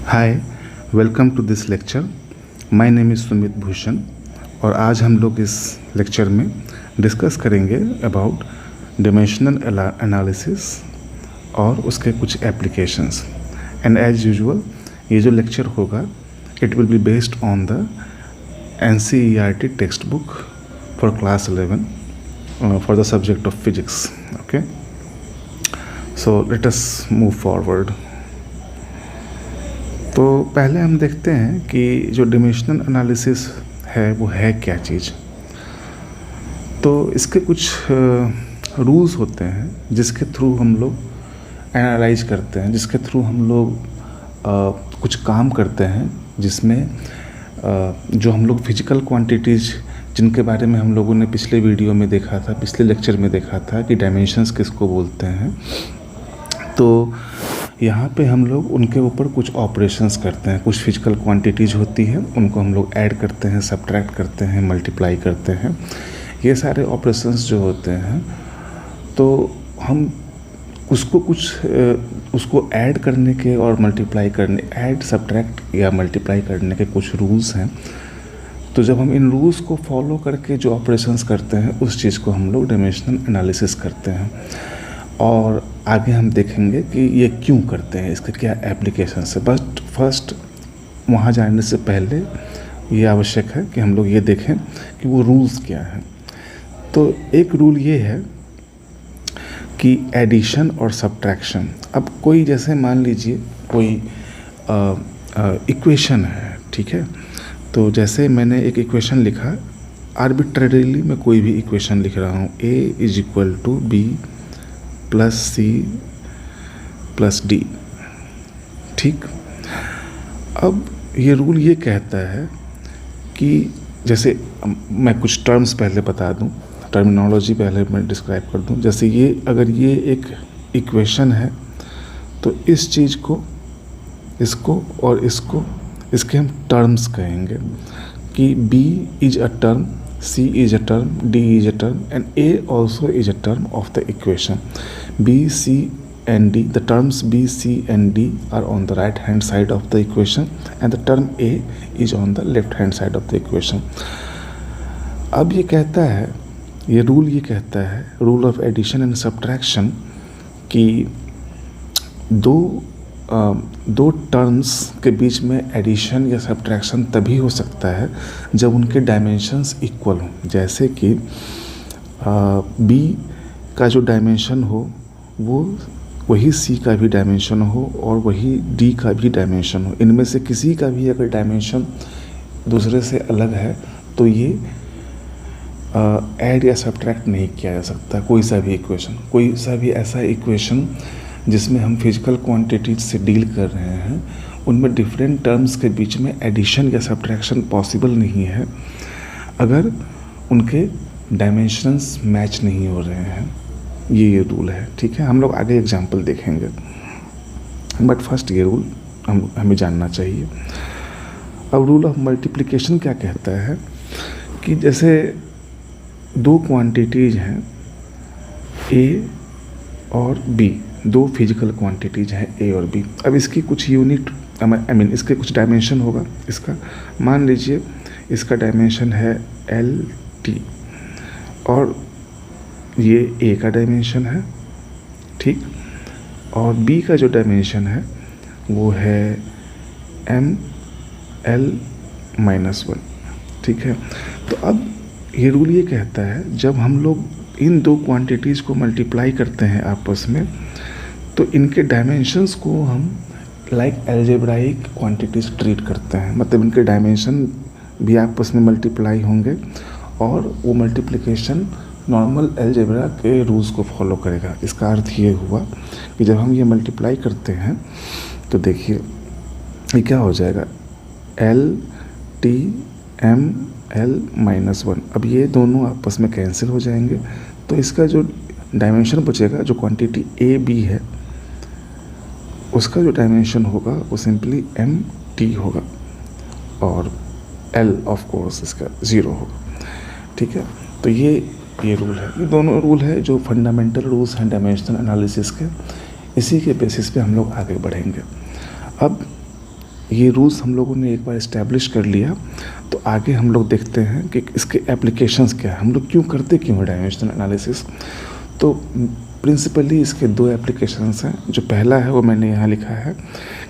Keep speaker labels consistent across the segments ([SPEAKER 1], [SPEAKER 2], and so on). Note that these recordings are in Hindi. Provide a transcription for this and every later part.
[SPEAKER 1] Hi, welcome to this lecture. My name is Sumit Bhushan और आज हम लोग इस लेक्चर में डिस्कस करेंगे अबाउट डायमेंशनल एनालिसिस और उसके कुछ एप्लीकेशंस। एंड एज यूजुअल ये जो लेक्चर होगा it will be based on the NCERT text book for class 11 for the subject of physics. Okay, so let us move forward. तो पहले हम देखते हैं कि जो डायमेंशनल एनालिसिस है वो है क्या चीज़। तो इसके कुछ रूल्स होते हैं जिसके थ्रू हम लोग एनालाइज करते हैं, जिसके थ्रू हम लोग कुछ काम करते हैं, जिसमें जो हम लोग फिजिकल क्वांटिटीज़ जिनके बारे में हम लोगों ने पिछले वीडियो में देखा था, पिछले लेक्चर में देखा था कि डायमेंशंस किसको बोलते हैं। तो यहाँ पे हम लोग उनके ऊपर कुछ ऑपरेशंस करते हैं। कुछ फिजिकल क्वांटिटीज़ होती हैं, उनको हम लोग ऐड करते हैं, सब्ट्रैक्ट करते हैं, मल्टीप्लाई करते हैं। ये सारे ऑपरेशंस जो होते हैं तो हम उसको ऐड करने के और मल्टीप्लाई करने, ऐड सब्ट्रैक्ट या मल्टीप्लाई करने के कुछ रूल्स हैं। तो जब हम इन रूल्स को फॉलो करके जो ऑपरेशंस करते हैं उस चीज़ को हम लोग डायमेंशनल एनालिसिस करते हैं। और आगे हम देखेंगे कि ये क्यों करते हैं, इसके क्या एप्लीकेशन है। बट फर्स्ट वहाँ जाने से पहले ये आवश्यक है कि हम लोग ये देखें कि वो रूल्स क्या हैं। तो एक रूल ये है कि एडिशन और सब्ट्रैक्शन। अब कोई जैसे मान लीजिए कोई इक्वेशन है, ठीक है। तो जैसे मैंने एक इक्वेशन लिखा, आर्बिट्रेरीली मैं कोई भी इक्वेशन लिख रहा हूँ, A = B + C + D, ठीक। अब ये रूल ये कहता है कि जैसे मैं कुछ टर्म्स पहले बता दूं, टर्मिनोलॉजी पहले मैं डिस्क्राइब कर दूं। जैसे ये अगर ये एक इक्वेशन है तो इस चीज़ को, इसको और इसको, इसके हम टर्म्स कहेंगे कि B is a term, C is a term, D is a term, and A also is a term of the equation. B, C, and D, the terms B, C, and D are on the right hand side of the equation, and the term A is on the left hand side of the equation. अब ये कहता है, ये रूल ये कहता है, rule of addition and subtraction, कि दो टर्म्स के बीच में एडिशन या सब्ट्रैक्शन तभी हो सकता है जब उनके डायमेंशंस इक्वल हों। जैसे कि B का जो डायमेंशन हो वो वही C का भी डायमेंशन हो और वही D का भी डायमेंशन हो। इनमें से किसी का भी अगर डायमेंशन दूसरे से अलग है तो ये ऐड या सब्ट्रैक्ट नहीं किया जा सकता। कोई सा भी ऐसा इक्वेशन जिसमें हम फिजिकल क्वांटिटीज से डील कर रहे हैं, उनमें डिफरेंट टर्म्स के बीच में एडिशन या सब्ट्रैक्शन पॉसिबल नहीं है अगर उनके डायमेंशंस मैच नहीं हो रहे हैं। ये रूल है, ठीक है। हम लोग आगे एग्जांपल देखेंगे, बट फर्स्ट ये रूल हमें जानना चाहिए। अब रूल ऑफ मल्टीप्लिकेशन क्या कहता है कि जैसे दो क्वांटिटीज हैं A और B, दो फिजिकल क्वांटिटीज हैं A और B। अब इसकी कुछ यूनिट, इसके कुछ डायमेंशन होगा। इसका मान लीजिए इसका डायमेंशन है LT और ये A का डायमेंशन है, ठीक। और B का जो डायमेंशन है वो है ML-1, ठीक है। तो अब ये रूल ये कहता है जब हम लोग इन दो क्वांटिटीज़ को मल्टीप्लाई करते हैं आपस में, तो इनके डायमेंशंस को हम लाइक अलजेब्राइक क्वांटिटीज़ ट्रीट करते हैं। मतलब इनके डायमेंशन भी आपस में मल्टीप्लाई होंगे और वो मल्टीप्लिकेशन नॉर्मल अलजेब्रा के रूल्स को फॉलो करेगा। इसका अर्थ ये हुआ कि जब हम ये मल्टीप्लाई करते हैं तो देखिए ये क्या हो जाएगा, LTML-1। अब ये दोनों आपस में कैंसिल हो जाएंगे, तो इसका जो डायमेंशन बचेगा, जो क्वांटिटी AB है, उसका जो डायमेंशन होगा वो सिंपली MT होगा और L ऑफ कोर्स इसका 0 होगा, ठीक है। तो ये रूल है। ये दोनों रूल है जो फंडामेंटल रूल्स हैं डायमेंशनल एनालिसिस के। इसी के बेसिस पे हम लोग आगे बढ़ेंगे। अब ये रूल्स हम लोगों ने एक बार इस्टेब्लिश कर लिया, तो आगे हम लोग देखते हैं कि इसके एप्लीकेशंस क्या है, हम लोग क्यों करते क्यों है डायमेंशनल एनालिसिस। तो प्रिंसिपली इसके दो एप्लीकेशंस हैं। जो पहला है वो मैंने यहाँ लिखा है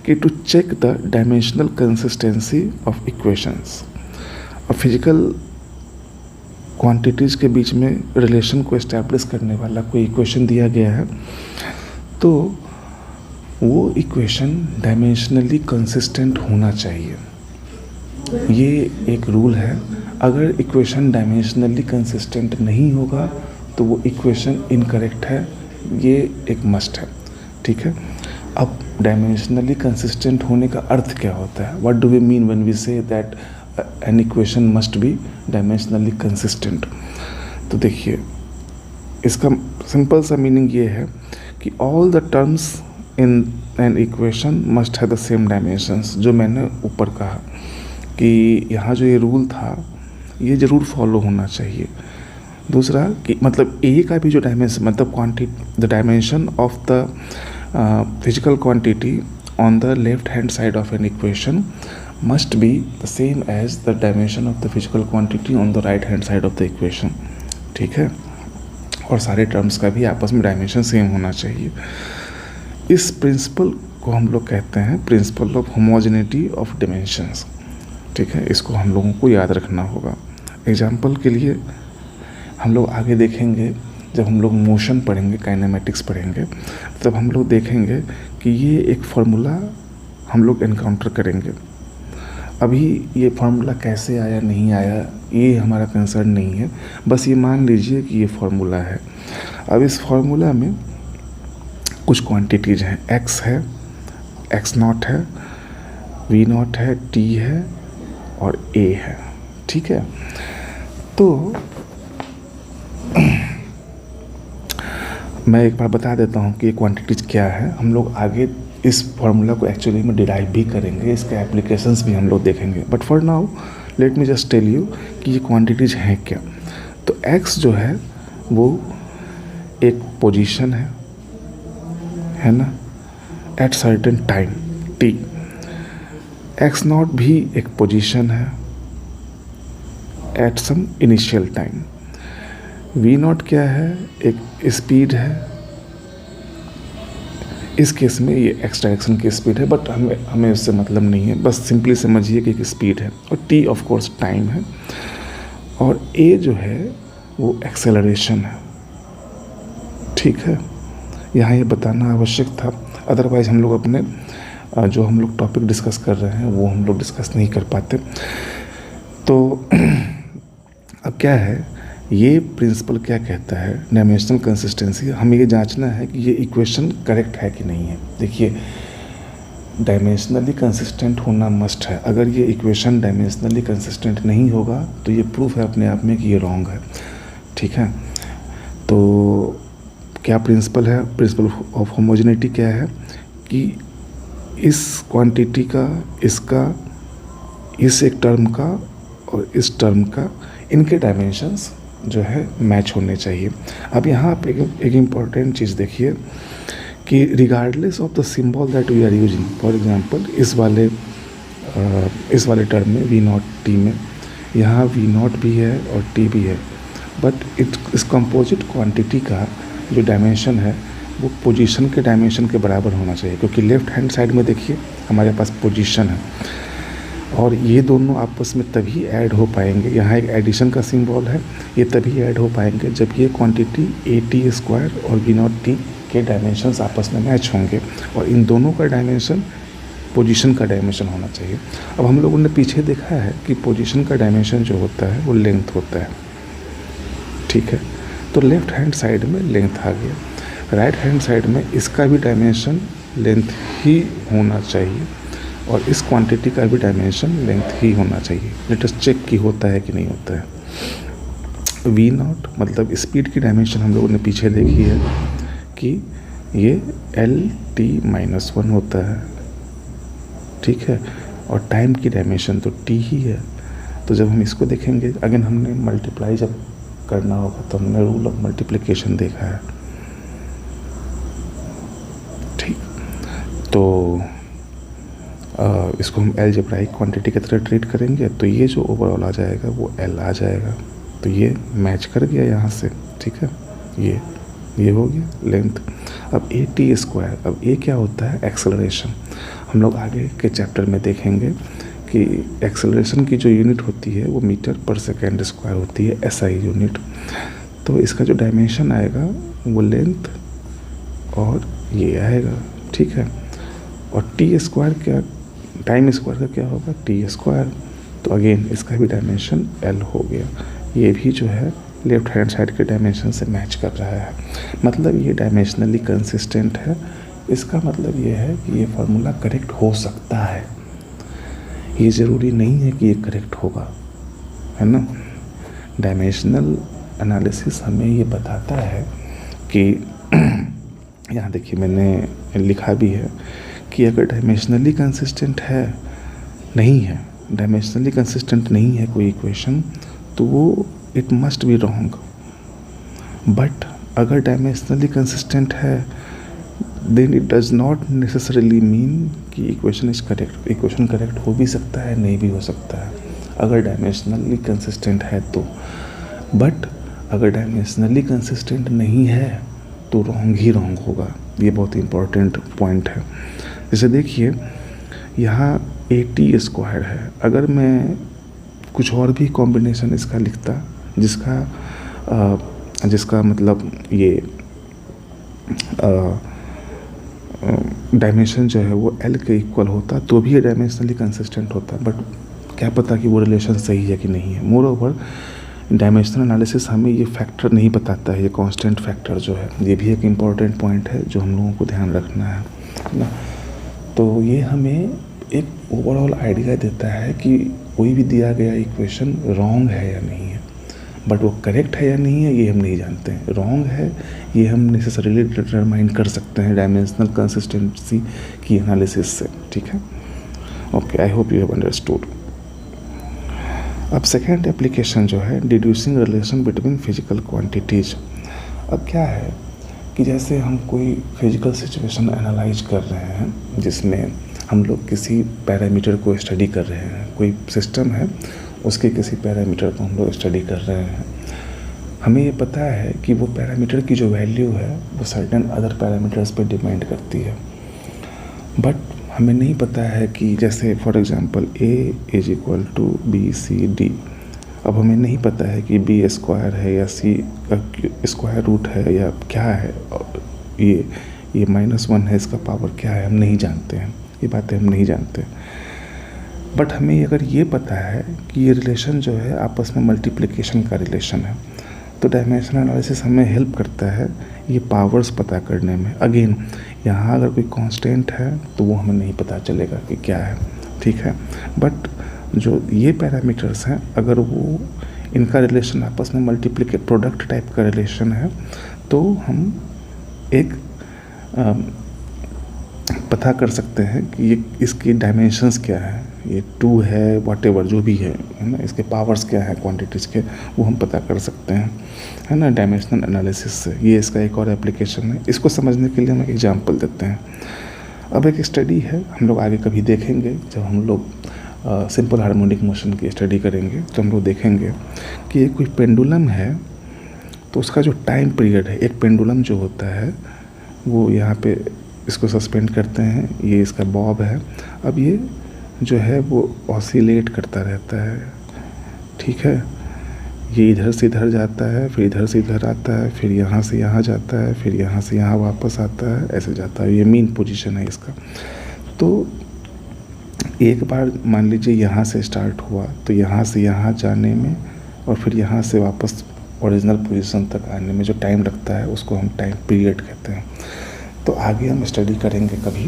[SPEAKER 1] कि to check the dimensional consistency of equations. और फिजिकल क्वांटिटीज़ के बीच में रिलेशन को इस्टेब्लिश करने वाला कोई इक्वेशन दिया गया है, तो वो इक्वेशन डायमेंशनली कंसिस्टेंट होना चाहिए। ये एक रूल है। अगर इक्वेशन डायमेंशनली कंसिस्टेंट नहीं होगा तो वो इक्वेशन इनकरेक्ट है, ये एक मस्ट है। ठीक है, अब डायमेंशनली कंसिस्टेंट होने का अर्थ क्या होता है? What do we mean when we say that an equation must be dimensionally consistent? तो देखिए, इसका सिंपल सा मीनिंग ये है कि all the terms in an equation must have the same dimensions. जो मैंने ऊपर कहा कि यहाँ जो ये रूल था ये ज़रूर फॉलो होना चाहिए। दूसरा कि मतलब ए का भी जो डायमेंशन, मतलब quantity, the dimension of the physical quantity on the left hand side of an equation must be the same as the dimension of the physical quantity on the right hand side of the equation. ठीक है, और सारे टर्म्स का भी आपस में डायमेंशन सेम होना चाहिए। इस प्रिंसिपल को हम लोग कहते हैं principle of homogeneity of dimensions. ठीक है, इसको हम लोगों को याद रखना होगा। एग्जाम्पल के लिए हम लोग आगे देखेंगे, जब हम लोग मोशन पढ़ेंगे, काइनेमेटिक्स पढ़ेंगे, तब हम लोग देखेंगे कि ये एक फार्मूला हम लोग एनकाउंटर करेंगे। अभी ये फार्मूला कैसे आया नहीं आया ये हमारा कंसर्न नहीं है, बस ये मान लीजिए कि ये फार्मूला है। अब इस फार्मूला में कुछ क्वांटिटीज़ हैं, x है, x0 है, v0 है, t है और a है। ठीक है, तो मैं एक बार बता देता हूँ कि ये क्वांटिटीज़ क्या है। हम लोग आगे इस फार्मूला को एक्चुअली में डिराइव भी करेंगे, इसके एप्लीकेशंस भी हम लोग देखेंगे, but for now let me just tell you कि ये क्वांटिटीज़ हैं क्या। तो x जो है वो एक पोजीशन है ना, at certain time t। x0 भी एक पोजीशन है at some initial time. v0 क्या है? एक स्पीड है। इस केस में ये एक्स डायरेक्शन की स्पीड है, बट हमें उससे मतलब नहीं है, बस सिंपली समझिए कि एक स्पीड है। और t ऑफ कोर्स टाइम है। और a जो है वो एक्सेलरेशन है। ठीक है, यहाँ ये बताना आवश्यक था, अदरवाइज हम लोग अपने जो हम लोग टॉपिक डिस्कस कर रहे हैं वो हम लोग डिस्कस नहीं कर पाते। तो अब क्या है, ये प्रिंसिपल क्या कहता है? Dimensional consistency. हमें ये जांचना है कि ये इक्वेशन करेक्ट है कि नहीं है। देखिए, डायमेंशनली कंसिस्टेंट होना मस्ट है। अगर ये इक्वेशन डायमेंशनली कंसिस्टेंट नहीं होगा तो ये प्रूफ है अपने आप में कि ये रॉन्ग है। ठीक है, तो क्या प्रिंसिपल है? प्रिंसिपल ऑफ होमोजेनिटी क्या है कि इस क्वांटिटी का, इसका, इस एक टर्म का और इस टर्म का, इनके डायमेंशंस जो है मैच होने चाहिए। अब यहाँ आप एक इम्पॉर्टेंट चीज़ देखिए कि regardless of the symbol that we are using, for example इस वाले टर्म में v0 t में, यहाँ v0 भी है और t भी है, बट इस कंपोजिट क्वांटिटी का जो डायमेंशन है वो पोजीशन के डायमेंशन के बराबर होना चाहिए, क्योंकि लेफ्ट हैंड साइड में देखिए हमारे पास पोजीशन है और ये दोनों आपस में तभी ऐड हो पाएंगे। यहाँ एक एडिशन का सिंबल है, ये तभी ऐड हो पाएंगे जब ये क्वांटिटी a² और v0 t के डायमेंशंस आपस में मैच होंगे, और इन दोनों का डायमेंशन पोजीशन का डायमेंशन होना चाहिए। अब हम लोगों ने पीछे देखा है कि पोजीशन का डायमेंशन जो होता है वो लेंथ होता है। ठीक है, तो लेफ्ट हैंड साइड में लेंथ आ गया, राइट हैंड साइड में इसका भी डायमेंशन लेंथ ही होना चाहिए और इस क्वांटिटी का भी डायमेंशन लेंथ ही होना चाहिए। लेट अस चेक कि होता है कि नहीं होता है। v0 मतलब स्पीड की डायमेंशन हम लोगों ने पीछे देखी है कि ये lt-1 होता है। ठीक है, और टाइम की डायमेंशन तो t ही है। तो जब हम इसको देखेंगे, अगेन हमने मल्टीप्लाई जब करना होगा तो हमने रूल ऑफ मल्टीप्लिकेशन देखा है। ठीक, तो इसको हम अलजेब्राइक क्वांटिटी की तरह ट्रीट करेंगे तो ये जो ओवरऑल आ जाएगा वो एल आ जाएगा। तो ये मैच कर गया यहाँ से, ठीक है। ये हो गया लेंथ। अब ए टी स्क्वायर, अब ए क्या होता है? एक्सेलरेशन। हम लोग आगे के चैप्टर में देखेंगे कि एक्सेलरेशन की जो यूनिट होती है वो मीटर पर सेकेंड स्क्वायर होती है, एसआई यूनिट। तो इसका जो डायमेंशन आएगा वो लेंथ और ये आएगा, ठीक है। और टी स्क्वायर क्या, टाइम स्क्वायर का क्या होगा? T square. तो अगेन इसका भी डायमेंशन एल हो गया। ये भी जो है लेफ्ट हैंड साइड के डायमेंशन से मैच कर रहा है, मतलब ये डायमेंशनली कंसिस्टेंट है। इसका मतलब ये है कि ये फार्मूला करेक्ट हो सकता है, ये ज़रूरी नहीं है कि ये करेक्ट होगा, है ना। डायमेंशनल एनालिसिस हमें ये बताता है कि यहाँ देखिए मैंने लिखा भी है कि अगर डायमेंशनली कंसिस्टेंट है, नहीं है, डायमेंशनली कंसिस्टेंट नहीं है कोई इक्वेशन, तो वो it must be wrong. But अगर डायमेंशनली कंसिस्टेंट है then it does not necessarily mean कि equation is correct. Equation correct हो भी सकता है, नहीं भी हो सकता है, अगर डायमेंशनली कंसिस्टेंट है तो। बट अगर डायमेंशनली कंसिस्टेंट नहीं है तो रॉन्ग ही रॉन्ग होगा। ये बहुत इंपॉर्टेंट पॉइंट है। जैसे देखिए यहाँ ए टी स्क्वायर है, अगर मैं कुछ और भी कॉम्बिनेशन इसका लिखता जिसका मतलब ये डायमेंशन जो है वो एल के इक्वल होता तो भी ये डायमेंशनली कंसिस्टेंट होता। बट क्या पता कि वो रिलेशन सही है कि नहीं है। मोर ओवर डायमेंशनल एनालिसिस हमें ये फैक्टर नहीं बताता है, ये कांस्टेंट फैक्टर जो है, ये भी एक इम्पॉर्टेंट पॉइंट है जो हम लोगों को ध्यान रखना है ना। तो ये हमें एक ओवरऑल आइडिया देता है कि कोई भी दिया गया इक्वेशन रॉन्ग है या नहीं है, बट वो करेक्ट है या नहीं है ये हम नहीं जानते हैं। रॉन्ग है ये हम नेसेसरीली डिटरमाइन कर सकते हैं डायमेंशनल कंसिस्टेंसी की एनालिसिस से, ठीक है। Okay, I hope you have understood. अब सेकेंड एप्लीकेशन जो है डिड्यूसिंग रिलेशन बिटवीन फिजिकल क्वांटिटीज। अब क्या है कि जैसे हम कोई फिजिकल सिचुएशन एनालाइज कर रहे हैं जिसमें हम लोग किसी पैरामीटर को स्टडी कर रहे हैं, कोई सिस्टम है उसके किसी पैरामीटर को हम लोग स्टडी कर रहे हैं। हमें ये पता है कि वो पैरामीटर की जो वैल्यू है वो सर्टेन अदर पैरामीटर्स पे डिपेंड करती है, बट हमें नहीं पता है कि जैसे for example a is equal to b c d. अब हमें नहीं पता है कि बी स्क्वायर है या सी स्क्वायर रूट है या क्या है, ये -1 है, इसका पावर क्या है, हम नहीं जानते हैं, ये बातें हम नहीं जानते। बट हमें अगर ये पता है कि ये रिलेशन जो है आपस में मल्टीप्लिकेशन का रिलेशन है, तो डायमेंशनल एनालिसिस हमें हेल्प करता है ये पावर्स पता करने में। अगेन यहाँ अगर कोई कांस्टेंट है तो वो हमें नहीं पता चलेगा कि क्या है, ठीक है। बट जो ये पैरामीटर्स हैं अगर वो इनका रिलेशन आपस में मल्टीप्लिकेट प्रोडक्ट टाइप का रिलेशन है तो हम एक पता कर सकते हैं कि ये इसकी डायमेंशंस क्या है, ये 2 है, व्हाटएवर जो भी है ना, इसके पावर्स क्या है क्वांटिटीज़ के, वो हम पता कर सकते हैं, है ना, डायमेंशनल एनालिसिस से। ये इसका एक और एप्लीकेशन है। इसको समझने के लिए हम एग्जांपल देते हैं। अब एक स्टडी है, हम लोग आगे कभी देखेंगे जब हम लोग सिंपल हार्मोनिक मोशन की स्टडी करेंगे तो हम लोग देखेंगे कि एक कोई पेंडुलम है तो उसका जो टाइम पीरियड है, एक पेंडुलम जो होता है वो यहाँ पे इसको सस्पेंड करते हैं, ये इसका बॉब है। अब ये जो है वो ऑसिलेट करता रहता है, ठीक है। ये इधर से इधर जाता है, फिर इधर से इधर आता है, फिर यहाँ से यहाँ जाता है, फिर यहाँ से यहाँ वापस आता है, ऐसे जाता है। ये मेन पोजीशन है इसका। तो एक बार मान लीजिए यहाँ से स्टार्ट हुआ तो यहाँ से यहाँ जाने में और फिर यहाँ से वापस ओरिजिनल पोजीशन तक आने में जो टाइम लगता है उसको हम टाइम पीरियड कहते हैं। तो आगे हम स्टडी करेंगे कभी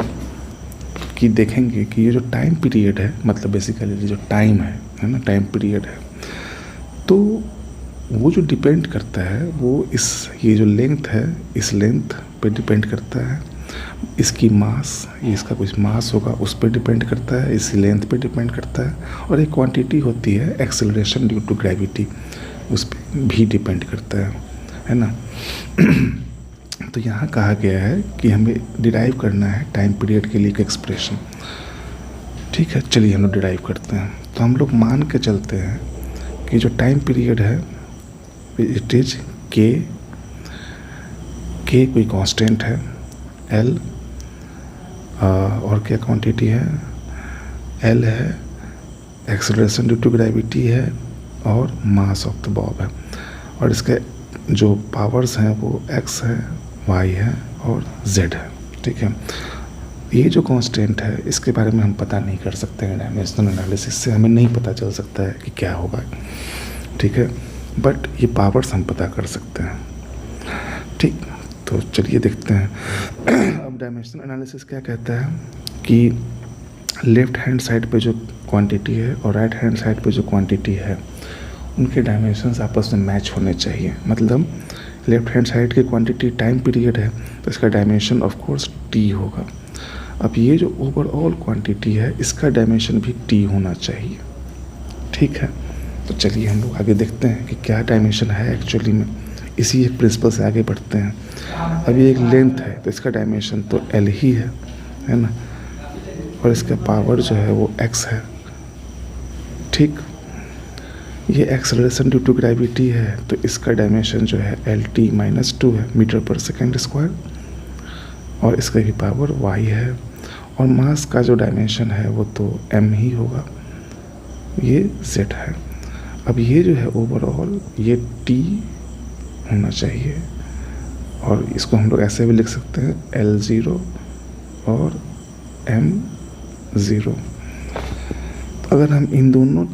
[SPEAKER 1] कि देखेंगे कि ये जो टाइम पीरियड है, मतलब बेसिकली जो टाइम है ना, टाइम पीरियड है, तो वो जो डिपेंड करता है वो ये जो लेंथ है इस लेंथ पे डिपेंड करता है। इसकी मास, इसका कुछ मास होगा उस पर डिपेंड करता है, इसी लेंथ पे डिपेंड करता है। और एक क्वांटिटी होती है एक्सेलरेशन ड्यू टू ग्रेविटी, उस पर भी डिपेंड करता है ना। तो यहाँ कहा गया है कि हमें डिराइव करना है टाइम पीरियड के लिए एक एक्सप्रेशन। ठीक है, चलिए हम लोग डिराइव करते हैं। तो हम लोग मान के चलते हैं कि जो टाइम पीरियड है इट इज के कोई कांस्टेंट है, एल और क्या क्वांटिटी है, एल है, एक्सेलरेशन ड्यू टू ग्रेविटी है और मास ऑफ द बॉब है। और इसके जो पावर्स हैं वो एक्स है, वाई है और जेड है। ठीक है, ये जो कांस्टेंट है इसके बारे में हम पता नहीं कर सकते हैं डायमेंशनल एनालिसिस से, हमें नहीं पता चल सकता है कि क्या होगा। ठीक है, बट ये पावर्स हम पता कर सकते हैं। ठीक, तो चलिए देखते हैं। अब डायमेंशनल एनालिसिस क्या कहता है कि लेफ्ट हैंड साइड पे जो क्वांटिटी है और राइट हैंड साइड पे जो क्वांटिटी है उनके डायमेंशंस आपस में मैच होने चाहिए। मतलब लेफ्ट हैंड साइड की क्वांटिटी टाइम पीरियड है तो इसका डायमेंशन ऑफ कोर्स टी होगा। अब ये जो ओवरऑल क्वांटिटी है इसका डायमेंशन भी टी होना चाहिए। ठीक है, तो चलिए हम लोग आगे देखते हैं कि क्या डायमेंशन है एक्चुअली में। इसी एक प्रिंसिपल से आगे बढ़ते हैं। अब ये एक लेंथ है तो इसका डायमेंशन तो एल ही है ना, और इसका पावर जो है वो एक्स है। ठीक, ये एक्सेलरेशन ड्यू टू ग्रेविटी है तो इसका डायमेंशन जो है एल टी माइनस 2 है, मीटर पर सेकेंड स्क्वायर, और इसका भी पावर वाई है। और मास का जो डायमेंशन है वो तो एम ही होगा, ये जेड है। अब ये जो है ओवरऑल ये टी होना चाहिए, और इसको हम लोग ऐसे भी लिख सकते हैं L0 और M0। अगर हम इन दोनों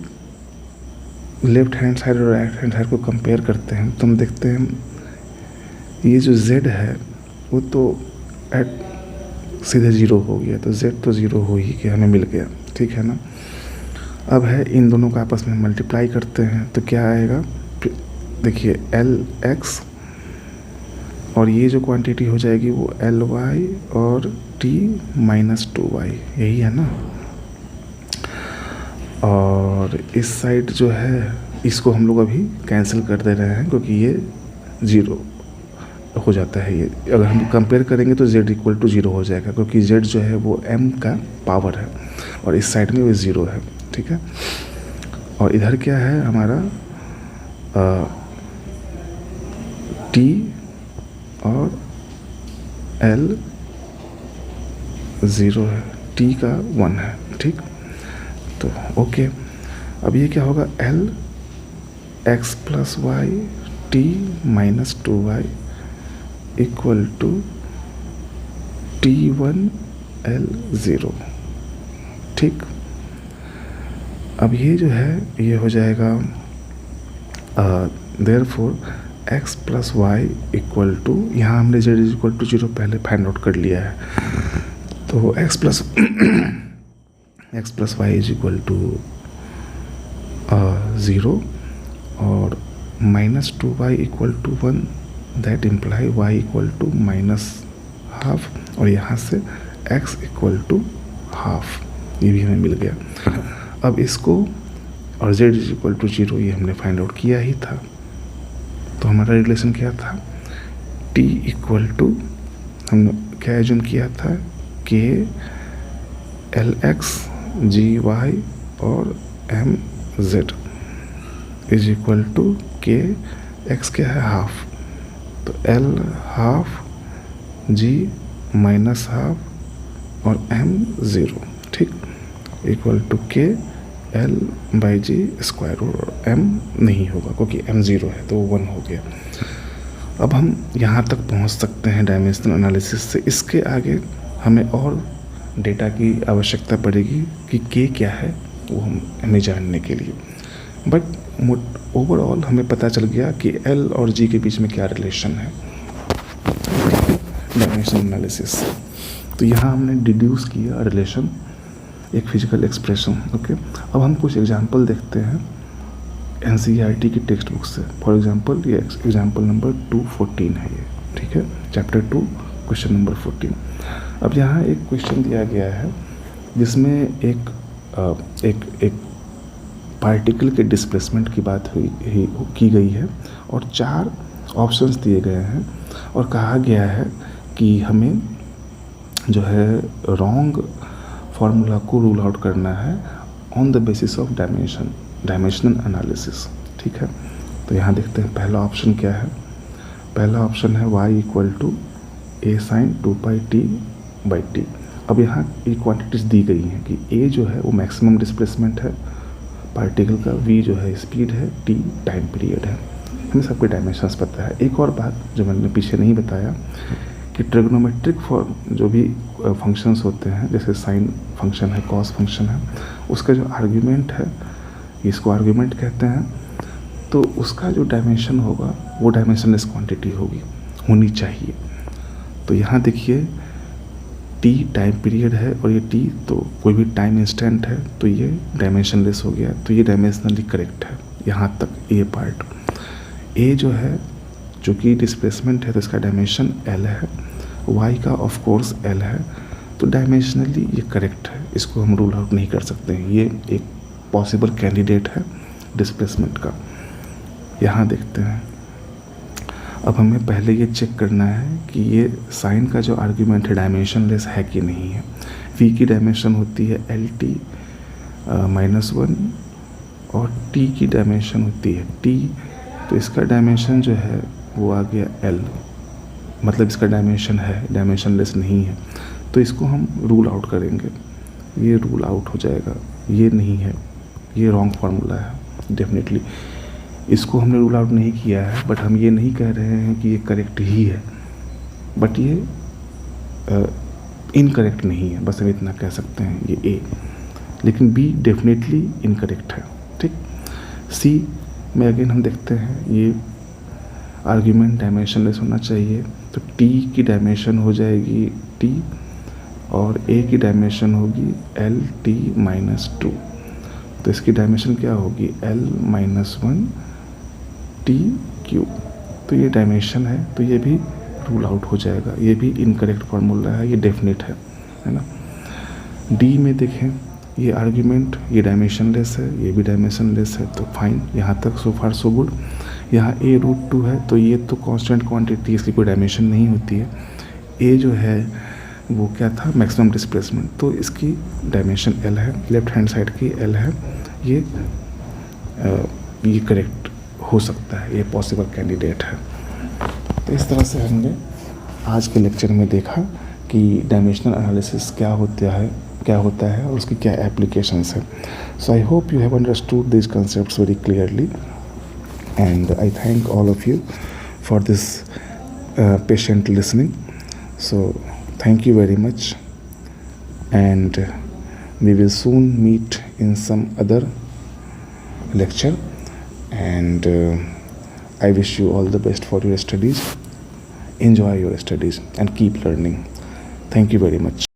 [SPEAKER 1] लेफ्ट हैंड साइड और राइट हैंड साइड को कंपेयर करते हैं तो हम देखते हैं ये जो Z है वो तो सीधे 0 हो गया, तो Z तो 0 हो ही गया, हमें मिल गया। ठीक है ना, अब है इन दोनों का आपस में मल्टीप्लाई करते हैं तो क्या आएगा, देखिए LX और ये जो क्वांटिटी हो जाएगी वो LY और T माइनस 2Y, यही है ना। और इस साइड जो है इसको हम लोग अभी कैंसिल कर दे रहे हैं क्योंकि ये 0 हो जाता है। ये अगर हम कंपेयर करेंगे तो Z इक्वल टू 0 हो जाएगा क्योंकि Z जो है वो M का पावर है और इस साइड में वो 0 है। ठीक है, और इधर क्या है हमारा T और L 0 है, T का 1 है। ठीक, तो ओके, अब ये क्या होगा L x plus y T minus 2y equal to T1 L0। ठीक, अब ये जो है ये हो जाएगा therefore x plus y equal to, यहाँ हमने z इक्वल टू 0 पहले फाइंड आउट कर लिया है, तो x plus y is equal to 0 और minus 2y equal to 1, that imply y equal to minus half, और यहाँ से x इक्वल टू हाफ, ये भी हमें मिल गया। अब इसको और z इज इक्वल टू 0 ये हमने फाइंड आउट किया ही था, तो हमारा रिलेशन क्या था, t इक्वल टू हमने क्या एज्यूम किया था, k Lx gy और mz is equal to k, x क्या है हाफ, तो L half g minus half और m 0। ठीक, equal to k L by g square, और m नहीं होगा क्योंकि m 0 है तो 1 हो गया। अब हम यहाँ तक पहुँच सकते हैं डायमेंशनल एनालिसिस से, इसके आगे हमें और डेटा की आवश्यकता पड़ेगी कि k क्या है वो हमें जानने के लिए। बट ओवरऑल हमें पता चल गया कि L और G के बीच में क्या रिलेशन है डायमेंशनल एनालिसिस से। तो यहाँ हमने डिड्यूस किया रिलेशन, एक फिजिकल एक्सप्रेशन। ओके, अब हम कुछ एग्जांपल देखते हैं NCERT की टेक्स्ट बुक से। फॉर एग्जांपल ये एग्जांपल नंबर 214 है ये। ठीक है, चैप्टर 2 क्वेश्चन नंबर 14। अब यहाँ एक क्वेश्चन दिया गया है जिसमें एक पार्टिकल के डिस्प्लेसमेंट की बात की गई है और 4 ऑप्शंस दिए गए हैं और कहा गया है कि हमें जो है रॉन्ग फार्मूला को रूल आउट करना है on the basis of dimensional analysis. ठीक है, तो यहाँ देखते हैं पहला ऑप्शन क्या है। पहला ऑप्शन है y equal to a sine 2πt/t। अब यहाँ ये क्वांटिटीज दी गई हैं कि a जो है वो मैक्सिमम डिस्प्लेसमेंट है पार्टिकल का, v जो है स्पीड है, t टाइम पीरियड है। हमें सबके डायमेंशंस पता है। एक और बात जो मैंने पीछे नहीं बताया कि ट्रिग्नोमेट्रिक फॉर्म जो भी फंक्शंस होते हैं, जैसे साइन फंक्शन है, कॉस फंक्शन है, उसका जो आर्ग्यूमेंट है, इसको आर्ग्यूमेंट कहते हैं, तो उसका जो डायमेंशन होगा वो डायमेंशनलेस क्वांटिटी होनी चाहिए। तो यहाँ देखिए t टाइम पीरियड है और ये t तो कोई भी टाइम इंस्टेंट है, तो ये डायमेंशनलेस हो गया, तो ये डायमेंशनली करेक्ट है। यहाँ तक ये पार्ट। a जो है जो कि डिस्प्लेसमेंट है तो इसका डायमेंशन l है, y का ऑफ कोर्स l है, तो डायमेंशनली ये करेक्ट है, इसको हम रूल आउट नहीं कर सकते हैं। ये एक पॉसिबल कैंडिडेट है डिस्प्लेसमेंट का। यहाँ देखते हैं, अब हमें पहले ये चेक करना है कि ये साइन का जो आर्ग्यूमेंट है डायमेंशनलेस है कि नहीं है। v की डायमेंशन होती है lt -1 और t की डायमेंशन होती है t, तो इसका डायमेंशन जो है वो आ गया l, मतलब इसका डायमेंशन है, डायमेंशनलेस नहीं है, तो इसको हम रूल आउट करेंगे। ये रूल आउट हो जाएगा, ये नहीं है, ये रॉन्ग फार्मूला है डेफिनेटली। इसको हमने रूल आउट नहीं किया है, बट हम ये नहीं कह रहे हैं कि ये करेक्ट ही है, बट ये इनकरेक्ट नहीं है, बस हम इतना कह सकते हैं ये A। लेकिन B डेफिनेटली इनकरेक्ट है। ठीक, C में अगेन हम देखते हैं ये आर्ग्यूमेंट डायमेंशनलेस होना चाहिए, तो T की डायमेंशन हो जाएगी T और A की डायमेंशन होगी LT-2, तो इसकी डायमेंशन क्या होगी L-1 t³। तो ये डायमेंशन है, तो ये भी रूल आउट हो जाएगा, ये भी इनकरेक्ट फार्मूला है, ये डेफिनेट है ना। डी में देखें, ये आर्ग्यूमेंट ये डायमेंशनलेस है, ये भी डायमेंशनलेस है, तो फाइन, यहाँ तक सो फार सो गुड। यहाँ a√2 है, तो ये तो कांस्टेंट क्वांटिटी, इसकी कोई डायमेंशन नहीं होती है। a जो है वो क्या था, मैक्सिमम डिस्प्लेसमेंट, तो इसकी डायमेंशन l है, लेफ्ट हैंड साइड की l है, ये करेक्ट हो सकता है, ये पॉसिबल कैंडिडेट है। तो इस तरह से हमने आज के लेक्चर में देखा कि डायमेंशनल एनालिसिस क्या होता है और उसकी क्या एप्लीकेशंस है। So I hope you have understood this concepts very clearly, and I thank all of you for this patient listening. So thank you very much, and we will soon meet in some other lecture, and I wish you all the best for your studies. Enjoy your studies and keep learning. Thank you very much.